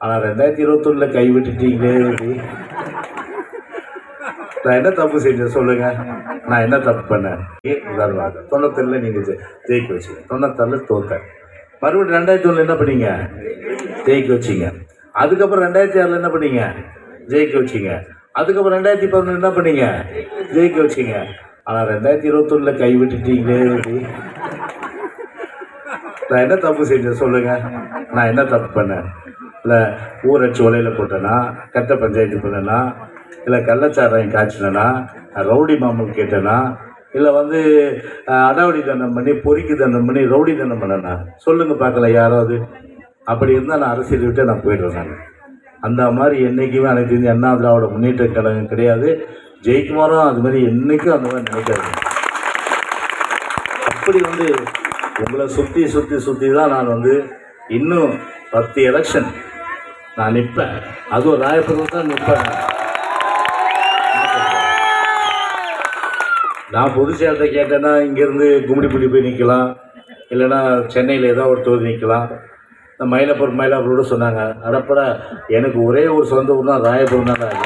ஆனால் 2021 கைவிட்டுட்டீங்களே. நான் என்ன தப்பு செஞ்சேன் சொல்லுங்க? நான் என்ன தப்பு பண்ணேன்? உதாரணமாக 93 நீங்கள் ஜெயிக்க வச்சிங்க, 96 தோத்தேன். மறுபடியும் 2001 என்ன பண்ணீங்க? ஜெயிக்க வச்சிங்க. அதுக்கப்புறம் 2006 என்ன பண்ணீங்க? ஜெயிக்க வச்சிங்க. அதுக்கப்புறம் 2011 என்ன பண்ணீங்க? ஜெயிக்க வச்சிங்க. ஆனால் 2021 கைவிட்டுட்டீங்களே. நான் என்ன தப்பு செஞ்சேன் சொல்லுங்க? நான் என்ன தப்பு பண்ணேன்? இல்லை ஊரட்சி ஒலையில் போட்டேன்னா, கட்ட பஞ்சாயத்து பண்ணேன்னா, இல்லை கள்ளச்சாராயம் காய்ச்சினேன்னா, ரவுடி மாமல் கேட்டேன்னா, இல்லை அடாவடி தண்டம் பண்ணி பொறிக்கு தண்டம் பண்ணி ரவுடி தண்டம் பண்ணேன்னா சொல்லுங்கள் பார்க்கலாம் யாராவது. அப்படி இருந்தால் நான் அரசியல் விட்டு நான் போயிடுறேன். நான் அந்த மாதிரி என்றைக்குமே அனைத்து இந்திய அண்ணா திராவிட முன்னேற்ற கழகம் கிடையாது. ஜெயிக்குமாரும் அது மாதிரி என்றைக்கும் அந்த மாதிரி நினைக்காது. அப்படி உங்களை சுற்றி தான் நான் இன்னும் 10 எலெக்ஷன் நான் நிற்பேன். அதுவும் ராயபுரம் தான் நிற்பேன். நான் பொதுச்சேரத்தை கேட்டேன்னா இங்கேருந்து கும்மிடிப்பள்ளி போய் நிற்கலாம், இல்லைன்னா சென்னையில் ஏதோ ஒரு தொகுதி நிற்கலாம். இந்த மயிலாப்பூரோடு சொன்னாங்க. அடப்பட எனக்கு ஒரே ஒரு சொந்த ஊர் தான் ராயபுரம் தான்.